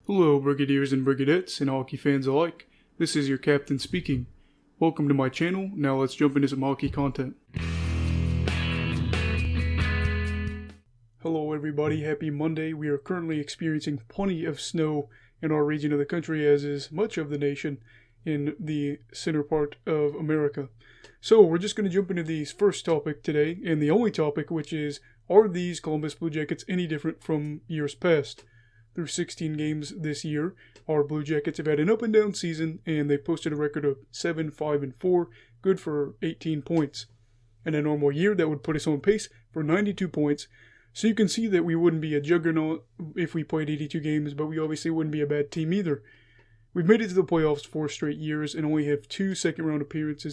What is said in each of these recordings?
Hello, Brigadiers and Brigadettes and hockey fans alike. This is your captain speaking. Welcome to my channel. Now let's jump into some hockey content. Hello everybody, happy Monday. We are currently experiencing plenty of snow in our region of the country, as is much of the nation in the center part of America. So we're just going to jump into the first topic today, and the only topic, which is, are these Columbus Blue Jackets any different from years past? Through 16 games this year, our Blue Jackets have had an up and down season, and they've posted a record of 7-5-4, good for 18 points. In a normal year, that would put us on pace for 92 points. So you can see that we wouldn't be a juggernaut if we played 82 games, but we obviously wouldn't be a bad team either. We've made it to the playoffs 4 straight years and only have one second round appearance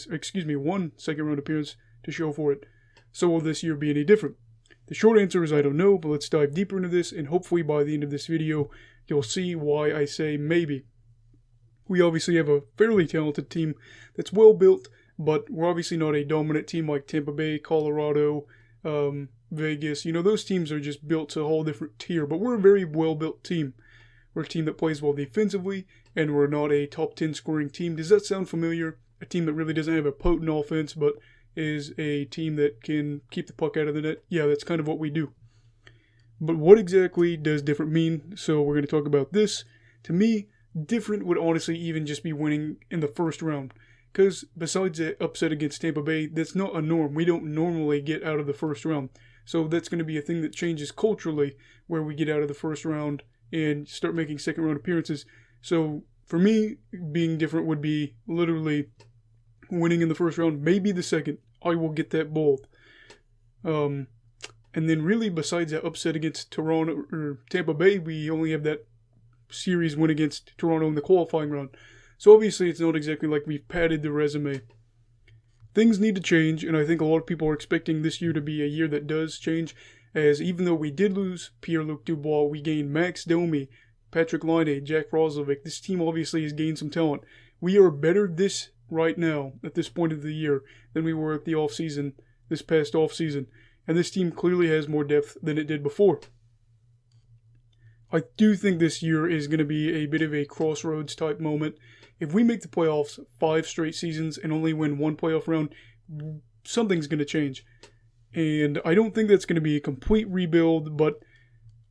to show for it. So will this year be any different? The short answer is I don't know, but let's dive deeper into this, and hopefully by the end of this video, you'll see why I say maybe. We obviously have a fairly talented team that's well built, but we're obviously not a dominant team like Tampa Bay, Colorado, Vegas. Those teams are just built to a whole different tier, but we're a very well-built team. We're a team that plays well defensively, and we're not a top 10 scoring team. Does that sound familiar? A team that really doesn't have a potent offense, but is a team that can keep the puck out of the net. Yeah, that's kind of what we do. But what exactly does different mean? So we're going to talk about this. To me, different would honestly even just be winning in the first round. Because besides the upset against Tampa Bay, that's not a norm. We don't normally get out of the first round. So that's going to be a thing that changes culturally, where we get out of the first round and start making second round appearances. So for me, being different would be literally winning in the first round, maybe the second. I will get that bold. And then really, besides that upset against Toronto or Tampa Bay, we only have that series win against Toronto in the qualifying round. So obviously, it's not exactly like we've padded the resume. Things need to change, and I think a lot of people are expecting this year to be a year that does change, as even though we did lose Pierre-Luc Dubois, we gained Max Domi, Patrick Laine, Jack Roslovic. This team obviously has gained some talent. We are better right now, at this point of the year, than we were at the this past offseason. And this team clearly has more depth than it did before. I do think this year is going to be a bit of a crossroads type moment. If we make the playoffs 5 straight seasons and only win 1 playoff round, something's going to change. And I don't think that's going to be a complete rebuild, but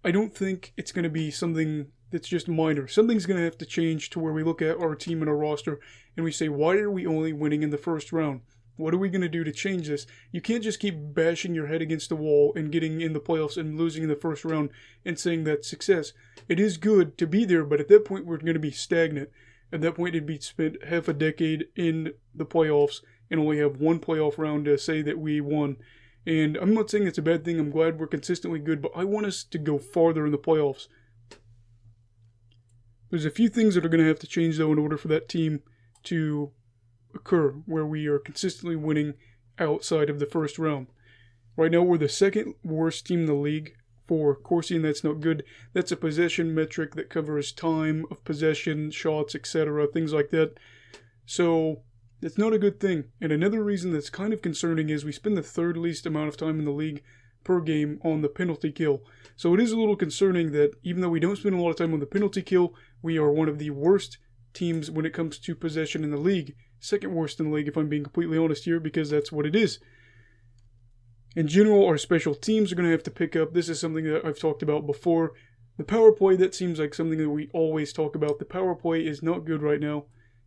I don't think it's going to be something that's just minor. Something's going to have to change to where we look at our team and our roster and we say, why are we only winning in the first round? What are we going to do to change this? You can't just keep bashing your head against the wall and getting in the playoffs and losing in the first round and saying that's success. It is good to be there, but at that point we're going to be stagnant. At that point it'd be spent half a decade in the playoffs and only have 1 playoff round to say that we won. And I'm not saying it's a bad thing. I'm glad we're consistently good, but I want us to go farther in the playoffs. There's a few things that are going to have to change, though, in order for that team to occur, where we are consistently winning outside of the first round. Right now, we're the second worst team in the league for Corsi, and that's not good. That's a possession metric that covers time of possession, shots, etc., things like that. So that's not a good thing. And another reason that's kind of concerning is we spend the 3rd least amount of time in the league per game on the penalty kill. So it is a little concerning that even though we don't spend a lot of time on the penalty kill, we are one of the worst teams when it comes to possession in the league. 2nd worst in the league, if I'm being completely honest here, because that's what it is. In general, our special teams are going to have to pick up. This is something that I've talked about before. The power play, that seems like something that we always talk about. The power play is not good right now,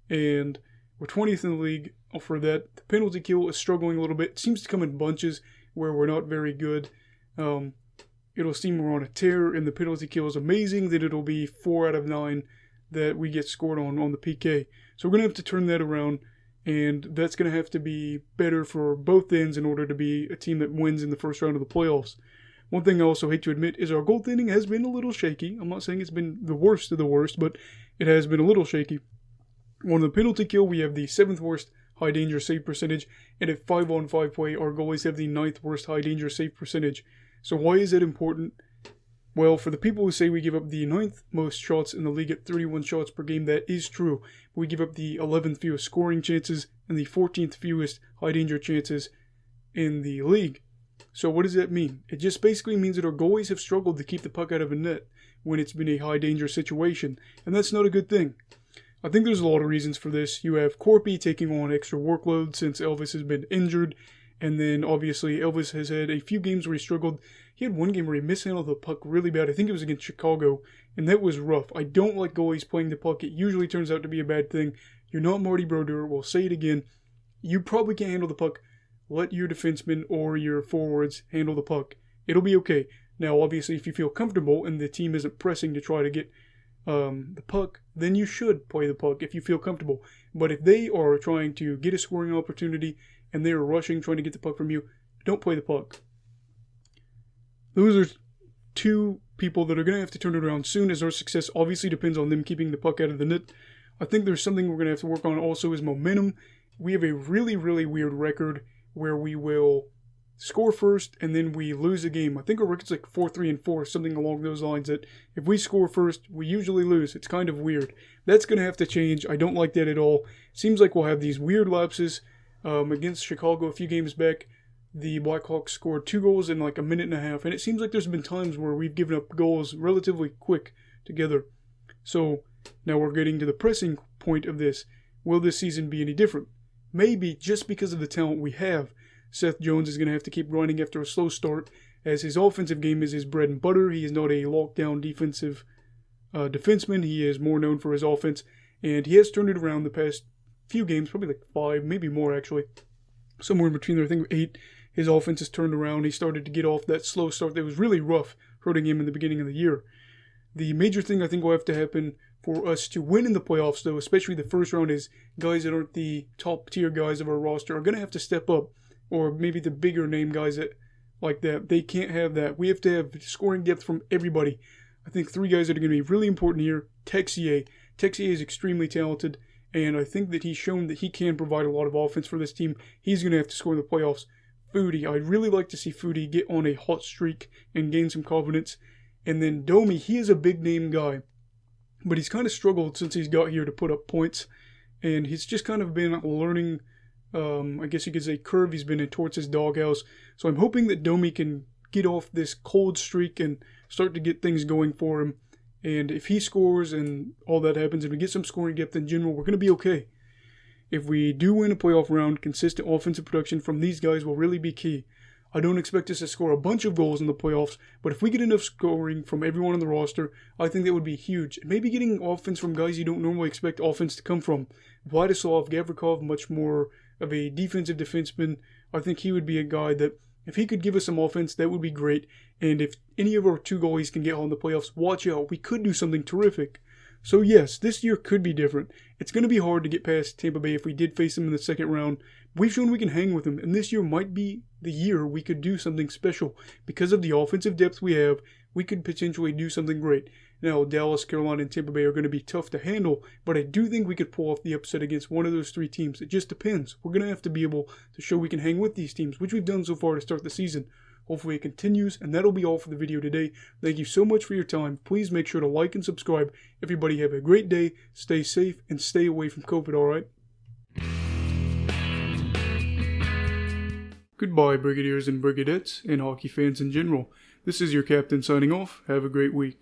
and we're 20th in the league for that. The penalty kill is struggling a little bit. It seems to come in bunches where we're not very good. It'll seem we're on a tear, and the penalty kill is amazing, that it'll be 4 out of 9 that we get scored on the PK. So we're going to have to turn that around, and that's going to have to be better for both ends in order to be a team that wins in the first round of the playoffs. One thing I also hate to admit is our goaltending has been a little shaky. I'm not saying it's been the worst of the worst, but it has been a little shaky. On the penalty kill, we have the 7th worst high danger save percentage, and at 5-on-5 play, our goalies have the 9th worst high danger save percentage. So why is that important? Well, for the people who say we give up the 9th most shots in the league at 31 shots per game, that is true. We give up the 11th fewest scoring chances and the 14th fewest high danger chances in the league. So what does that mean? It just basically means that our goalies have struggled to keep the puck out of the net. when it's been a high danger situation, and that's not a good thing. I think there's a lot of reasons for this. You have Corpy taking on extra workload since Elvis has been injured, and then obviously Elvis has had a few games where he struggled. He had one game where he mishandled the puck really bad. I think it was against Chicago, and that was rough. I don't like goalies playing the puck. It usually turns out to be a bad thing. You're not Marty Brodeur. We'll say it again. You probably can't handle the puck. Let your defensemen or your forwards handle the puck. It'll be okay. Now, obviously, if you feel comfortable and the team isn't pressing to try to get the puck, then you should play the puck if you feel comfortable. But if they are trying to get a scoring opportunity and they are rushing, trying to get the puck from you, don't play the puck. Those are two people that are going to have to turn it around soon, as our success obviously depends on them keeping the puck out of the net. I think there's something we're going to have to work on also is momentum. We have a really, really weird record where we will score first and then we lose a game. I think our record's like 4-3-4, something along those lines, that if we score first, we usually lose. It's kind of weird. That's going to have to change. I don't like that at all. Seems like we'll have these weird lapses. Against Chicago a few games back, the Blackhawks scored 2 goals in like a minute and a half, and it seems like there's been times where we've given up goals relatively quick together. So now we're getting to the pressing point of this. Will this season be any different? Maybe, just because of the talent we have. Seth Jones is going to have to keep grinding after a slow start, as his offensive game is his bread and butter. He is not a lockdown defensive defenseman. He is more known for his offense, and he has turned it around the past few games, probably like 5, maybe more actually. Somewhere in between there, I think 8. His offense has turned around. He started to get off that slow start that was really rough, hurting him in the beginning of the year. The major thing I think will have to happen for us to win in the playoffs, though, especially the first round, is guys that aren't the top tier guys of our roster are going to have to step up, or maybe the bigger name guys that like that. They can't have that. We have to have scoring depth from everybody. I think 3 guys that are going to be really important here. Texier. Texier is extremely talented, and I think that he's shown that he can provide a lot of offense for this team. He's going to have to score in the playoffs. Foudy. I'd really like to see Foudy get on a hot streak and gain some confidence. And then Domi, he is a big name guy, but he's kind of struggled since he's got here to put up points, and he's just kind of been learning, I guess you could say, curve he's been in towards his doghouse. So I'm hoping that Domi can get off this cold streak and start to get things going for him. And if he scores and all that happens and we get some scoring depth in general, we're going to be okay. If we do win a playoff round, consistent offensive production from these guys will really be key. I don't expect us to score a bunch of goals in the playoffs, but if we get enough scoring from everyone on the roster, I think that would be huge. Maybe getting offense from guys you don't normally expect offense to come from. Vladislav Gavrikov, much more of a defensive defenseman. I think he would be a guy that, if he could give us some offense, that would be great. And if any of our 2 goalies can get on the playoffs, watch out. We could do something terrific. So yes, this year could be different. It's going to be hard to get past Tampa Bay if we did face them in the second round. We've shown we can hang with them, and this year might be the year we could do something special. Because of the offensive depth we have, we could potentially do something great. Now, Dallas, Carolina, and Tampa Bay are going to be tough to handle, but I do think we could pull off the upset against one of those 3 teams. It just depends. We're going to have to be able to show we can hang with these teams, which we've done so far to start the season. Hopefully it continues, and that'll be all for the video today. Thank you so much for your time. Please make sure to like and subscribe. Everybody have a great day, stay safe, and stay away from COVID, alright? Goodbye, Brigadiers and Brigadettes, and hockey fans in general. This is your captain signing off. Have a great week.